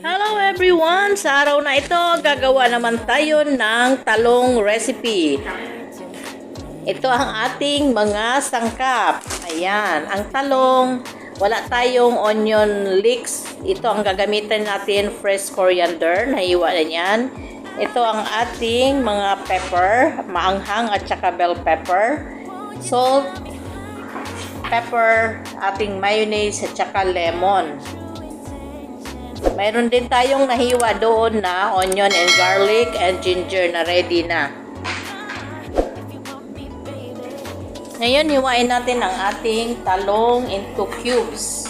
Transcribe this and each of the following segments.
Hello everyone! Sa araw na ito, gagawa naman tayo ng talong recipe. Ito ang ating mga sangkap. Ayan, ang talong, wala tayong onion leeks. Ito ang gagamitin natin, fresh coriander, nahiwa na yan. Ito ang ating mga pepper, maanghang at saka bell pepper, salt, pepper, ating mayonnaise at saka lemon. Mayroon din tayong nahiwa doon na onion and garlic and ginger na ready na. Ngayon, hiwain natin ang ating talong into cubes.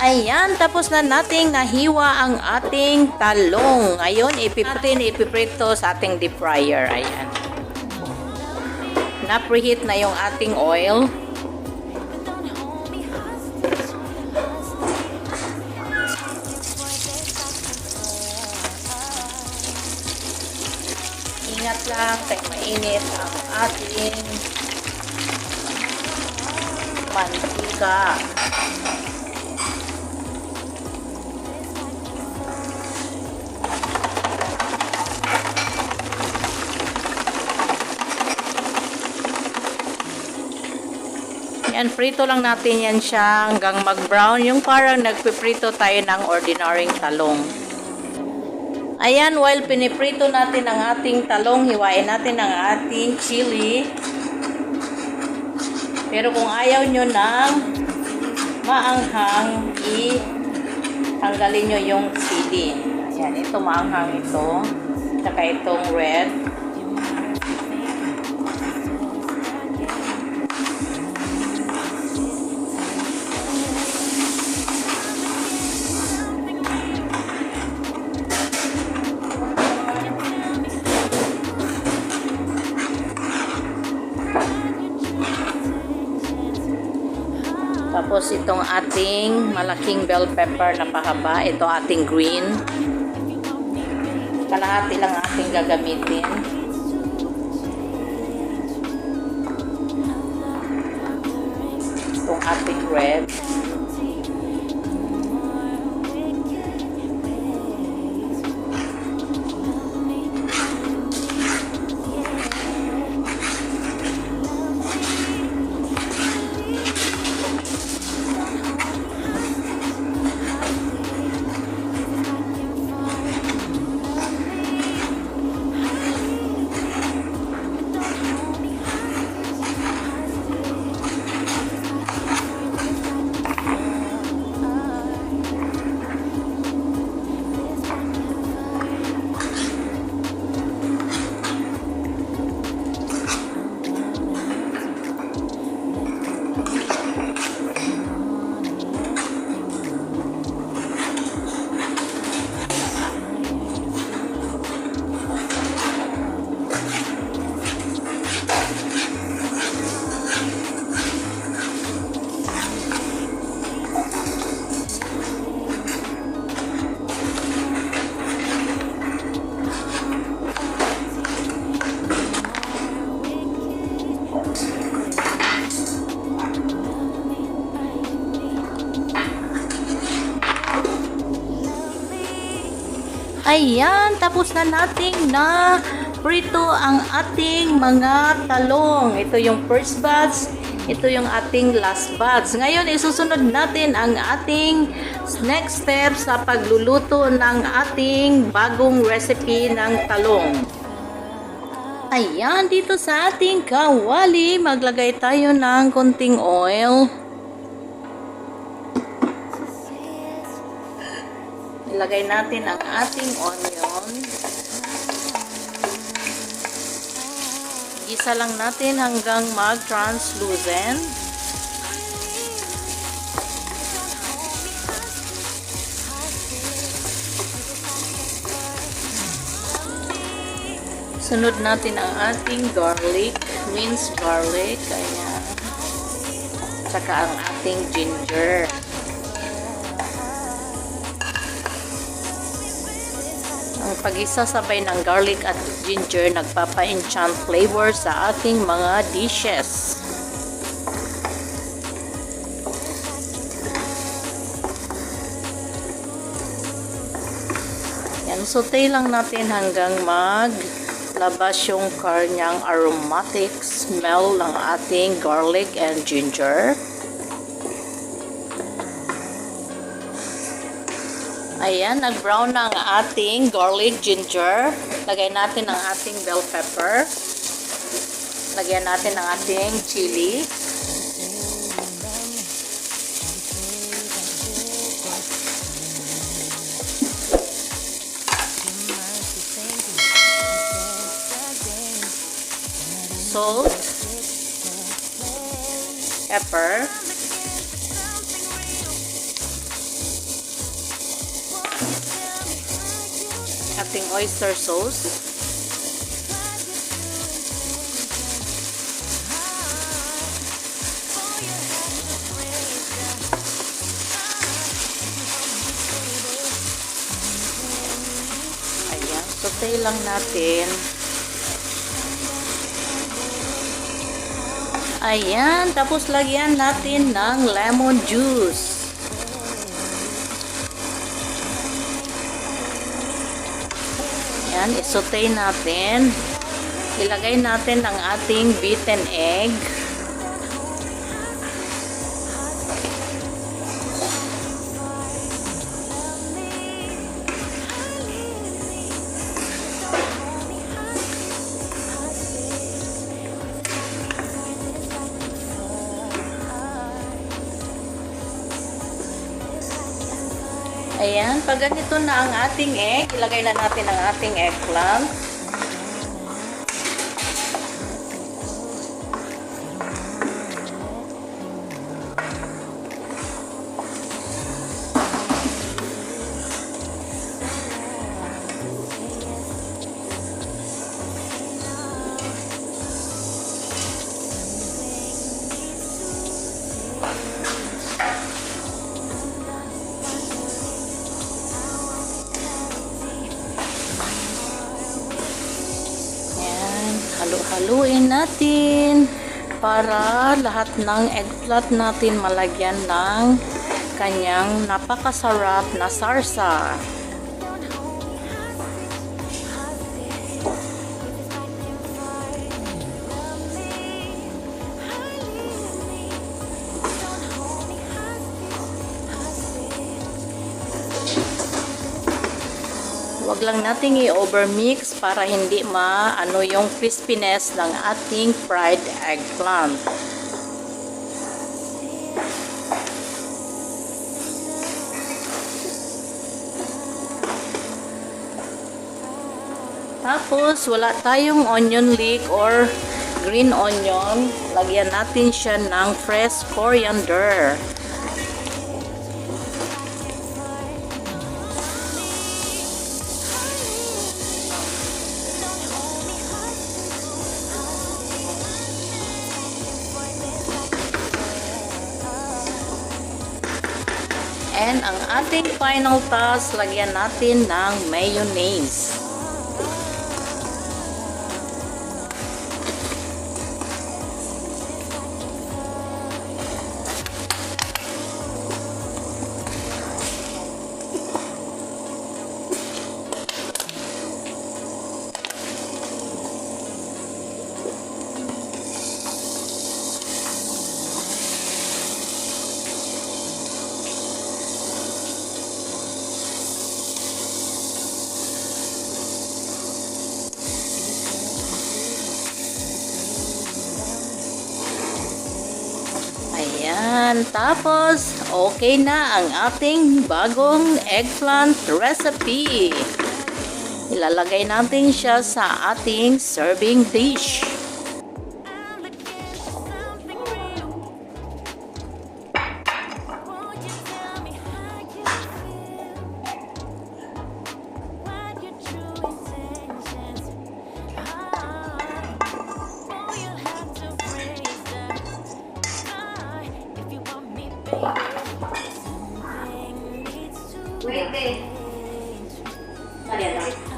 Ayan, tapos na nating nahiwa ang ating talong. Ngayon, ipiprito sa ating deep fryer. Ayan. Na-preheat na yung ating oil. Ingat lang, kaya mainit ang ating mantika. Yan, prito lang natin yan siya hanggang mag-brown. Yung parang nagpiprito tayo ng ordinaryong talong. Ayan, while piniprito natin ang ating talong, hiwain natin ang ating chili. Pero kung ayaw nyo ng maanghang, tanggalin nyo yung chili. Ayan, ito maanghang ito. Saka itong red. Tapos itong ating malaking bell pepper na pahaba, ito ating green. Kalahati lang ating gagamitin. Itong ating red. Ayan, tapos na nating na prito ang ating mga talong. Ito yung first batch, ito yung ating last batch. Ngayon, isusunod natin ang ating next step sa pagluluto ng ating bagong recipe ng talong. Ayan, dito sa ating kawali, maglagay tayo ng konting oil. Ilagay natin ang ating onion. Gisa lang natin hanggang mag-translucent. Sunod natin ang ating garlic, minced garlic, ayan. Saka ang ating ginger. Ang pag-isasabay ng garlic at ginger nagpapa-enchant flavor sa ating mga dishes. Yan, saute lang natin hanggang maglabas yung kanyang aromatic smell ng ating garlic and ginger. Ayan, nag-brown na ang ating garlic, ginger. Lagay natin ang ating bell pepper. Lagyan natin ang ating chili. Salt. Pepper. Ating oyster sauce. Ayan, saute lang natin. Ayan, tapos lagyan natin ng lemon juice. Ayan, isote natin. Ilagay natin ang ating beaten egg. Ayan, pag ganito na ang ating egg, ilagay na natin ang ating eggplant. Halo-haluin natin para lahat ng eggplant natin malagyan ng kanyang napakasarap na sarsa. Huwag lang nating i-overmix para hindi maano yung crispiness ng ating fried eggplant. Tapos, wala tayong onion leek or green onion. Lagyan natin siya ng fresh coriander. And ang ating final task, lagyan natin ng mayonnaise. Ayan, tapos okay na ang ating bagong eggplant recipe. Ilalagay natin siya sa ating serving dish. Wait, wait. Kalian lang.